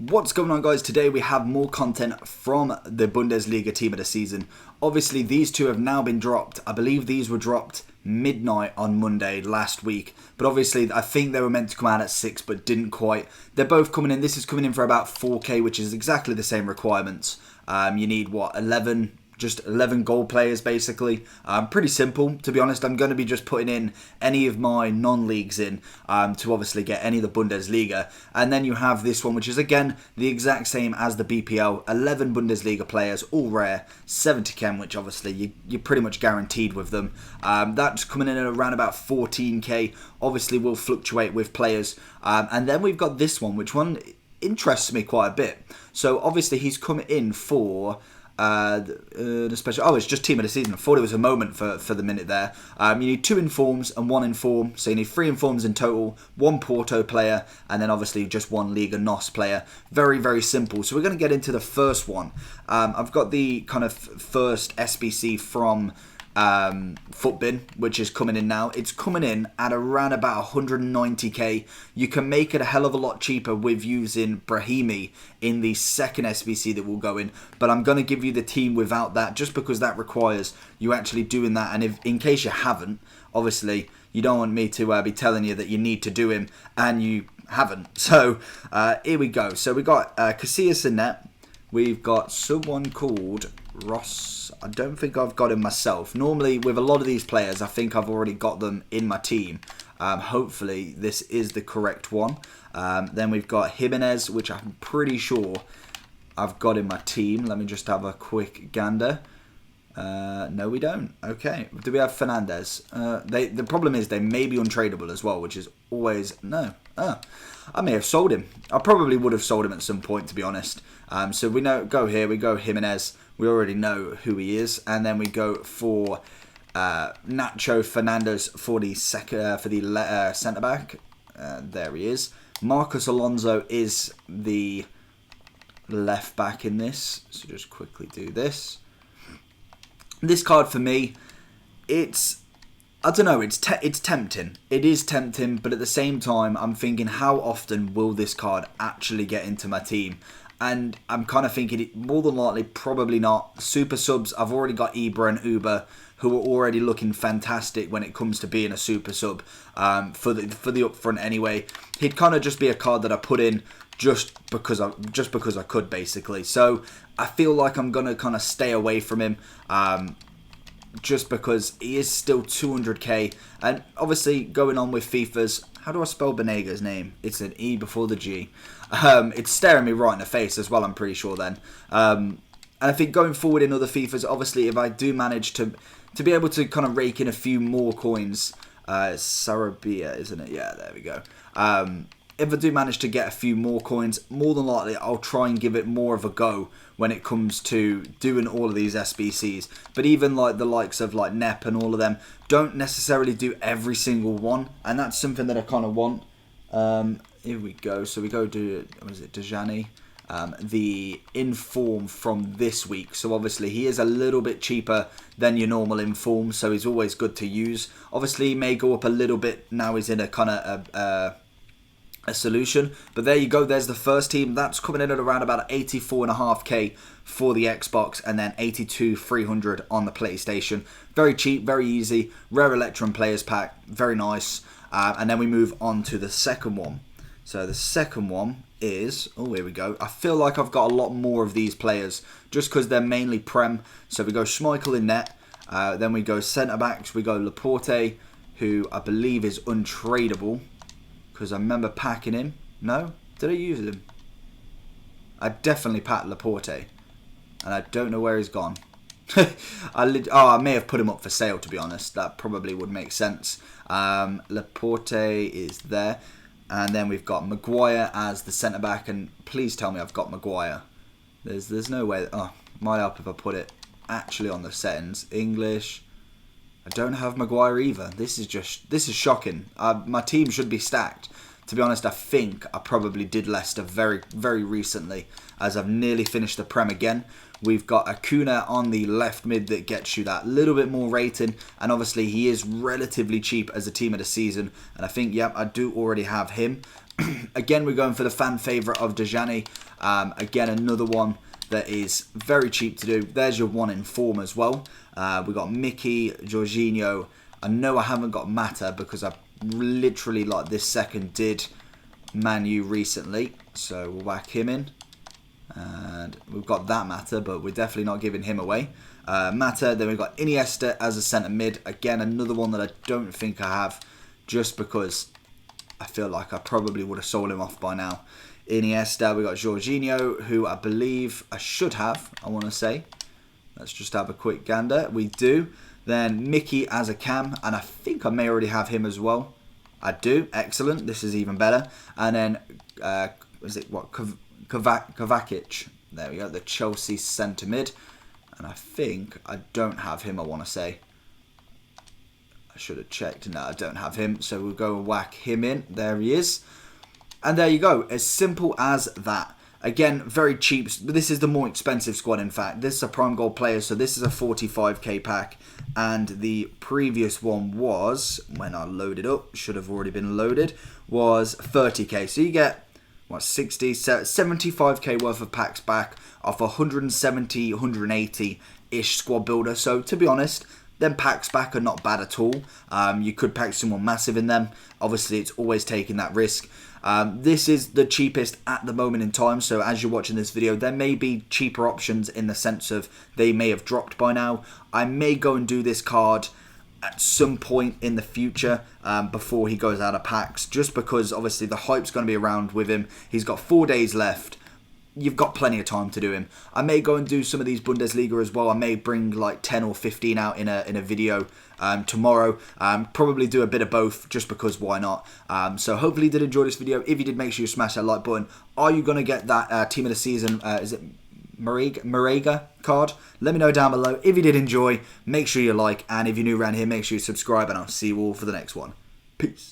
What's going on, guys? Today we have more content from the Bundesliga team of the season. Obviously, these two have now been dropped. I believe these were dropped midnight on Monday last week. But obviously, I think they were meant to come out at 6, but didn't quite. They're both coming in. This is coming in for about 4k, which is exactly the same requirements. You need, what, 11... Just 11 goal players, basically. Pretty simple, to be honest. I'm going to be just putting in any of my non-leagues in to obviously get any of the Bundesliga. And then you have this one, which is, again, the exact same as the BPL. 11 Bundesliga players, all rare. 70k, which obviously you're pretty much guaranteed with them. That's coming in at around about 14k. Obviously, will fluctuate with players. And then we've got this one, which one interests me quite a bit. So, obviously, he's come in for... it's just team of the season. I thought it was a moment for the minute there. You need 2 informs and 1 inform, so you need 3 informs in total, 1 Porto player, and then obviously just 1 Liga NOS player. Very, very simple. So we're going to get into the first one. I've got the kind of first SBC from Footbin, which is coming in now. It's coming in at around about 190k. You can make it a hell of a lot cheaper with using Brahimi in the second SBC that will go in, but I'm going to give you the team without that, just because that requires you actually doing that. And if, in case you haven't, obviously you don't want me to be telling you that you need to do him and you haven't. So here we go. So we got Casillas in net. We've got someone called Ross. I don't think I've got him myself. Normally, with a lot of these players, I think I've already got them in my team. Hopefully, this is the correct one. Then we've got Jimenez, which I'm pretty sure I've got in my team. Let me just have a quick gander. No, we don't. Okay. Do we have Fernandez? The problem is they may be untradeable as well, which is always... No. I may have sold him. I probably would have sold him at some point, to be honest. So we go here. We go Jimenez. We already know who he is. And then we go for Nacho Fernandez for the centre-back. There he is. Marcos Alonso is the left-back in this. So just quickly do this. This card for me, I don't know, it's tempting. It is tempting, but at the same time, I'm thinking, how often will this card actually get into my team? And I'm kind of thinking, more than likely, probably not. Super subs, I've already got Ibra and Uber, who are already looking fantastic when it comes to being a super sub for the upfront anyway. He'd kind of just be a card that I put in just because I could, basically. So I feel like I'm going to kind of stay away from him. Just because he is still 200k, and obviously going on with FIFA's, how do I spell Banega's name? It's an E before the G. It's staring me right in the face as well, I'm pretty sure then. And I think going forward in other FIFAs, obviously if I do manage to be able to kind of rake in a few more coins, Sarabia, isn't it? Yeah, there we go. If I do manage to get a few more coins, more than likely I'll try and give it more of a go when it comes to doing all of these SBCs. But even like the likes of like Nep and all of them, don't necessarily do every single one. And that's something that I kind of want. Here we go. So we go to, was it Dejani? The inform from this week. So obviously he is a little bit cheaper than your normal inform, so he's always good to use. Obviously he may go up a little bit now he's in a kind of a solution, but there you go. There's the first team. That's coming in at around about 84.5k for the Xbox, and then 82,300 on the PlayStation. Very cheap, very easy. Rare Electrum Players Pack, very nice. And then we move on to the second one. So the second one is, oh, here we go. I feel like I've got a lot more of these players just because they're mainly Prem. So we go Schmeichel in net. Then we go centre backs. We go Laporte, who I believe is untradeable, because I remember packing him. No? Did I use him? I definitely packed Laporte. And I don't know where he's gone. I may have put him up for sale, to be honest. That probably would make sense. Laporte is there. And then we've got Maguire as the centre-back. And please tell me I've got Maguire. There's no way. Oh, might help if I put it actually on the settings. English. I don't have Maguire either. This is shocking. My team should be stacked. To be honest, I think I probably did Leicester very, very recently, as I've nearly finished the Prem again. We've got Acuna on the left mid that gets you that little bit more rating, and obviously he is relatively cheap as a team of the season, and I think, yep, I do already have him. Again, we're going for the fan favourite of Dejani. Again, another one that is very cheap to do. There's your one in form as well. We got Mickey, Jorginho. I know I haven't got Mata because I literally, like this second, did Man U recently. So we'll whack him in. And we've got that Mata, but we're definitely not giving him away. Mata, then we've got Iniesta as a centre mid. Again, another one that I don't think I have, just because I feel like I probably would have sold him off by now. Iniesta, we got Jorginho, who I believe I should have, I want to say. Let's just have a quick gander. We do. Then Mickey as a cam, and I think I may already have him as well. I do. Excellent. This is even better. And then, Kovacic. There we go, the Chelsea centre mid. And I think I don't have him, I want to say. I should have checked. No, I don't have him. So we'll go and whack him in. There he is. And there you go. As simple as that. Again, very cheap. This is the more expensive squad, in fact. This is a prime gold player, so this is a 45k pack. And the previous one was, when I loaded up, should have already been loaded, was 30k. So you get, what, 60, 75k worth of packs back off 170, 180-ish squad builder. So, to be honest, them packs back are not bad at all. You could pack someone massive in them. Obviously, it's always taking that risk. This is the cheapest at the moment in time, so as you're watching this video, there may be cheaper options in the sense of they may have dropped by now. I may go and do this card at some point in the future before he goes out of packs, just because obviously the hype's going to be around with him. He's got 4 days left. You've got plenty of time to do him. I may go and do some of these Bundesliga as well. I may bring like 10 or 15 out in a video tomorrow. Probably do a bit of both, just because why not. So hopefully you did enjoy this video. If you did, make sure you smash that like button. Are you going to get that team of the season, is it Marega card? Let me know down below. If you did enjoy, make sure you like. And if you're new around here, make sure you subscribe. And I'll see you all for the next one. Peace.